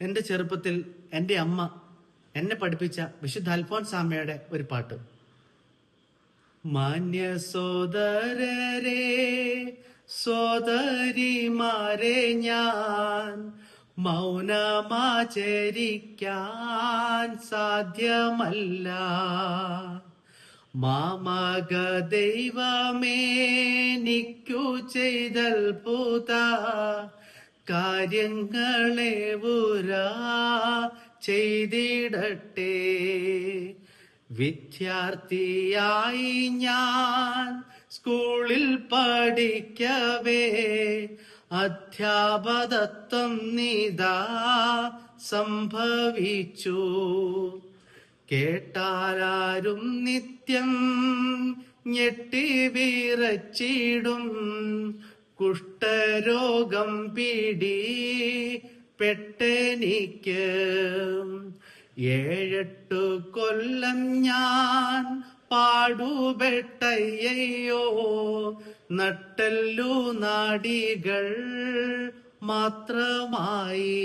എന്റെ ചെറുപ്പത്തിൽ എൻ്റെ അമ്മ എന്നെ പഠിപ്പിച്ച വിശുദ്ധ അൽഫോൻസാമ്മയുടെ ഒരു പാട്ട്. മാന്യ സോദരരെ സോദരിമാരെ ഞാൻ മൗനമാചരിക്കാൻ സാധ്യമല്ല. മാമക ദൈവമേനിക്കു ചെയ്തത്ഭുത കാര്യങ്ങളെ ഉരാ ചെയ്തിടട്ടെ. വിദ്യാർത്ഥിയായി ഞാൻ സ്കൂളിൽ പഠിക്കവേ അധ്യാപകത്വം നിതാ സംഭവിച്ചു. കേട്ടാലാരും നിത്യം ഞെട്ടി വിറച്ചിടും. കുഷ്ഠരോഗം പെട്ടെനിക്ക് 7-8 കൊല്ലം ഞാൻ പാടുപെട്ടയ്യോ. നട്ടെല്ലു നാഡികൾ മാത്രമായി.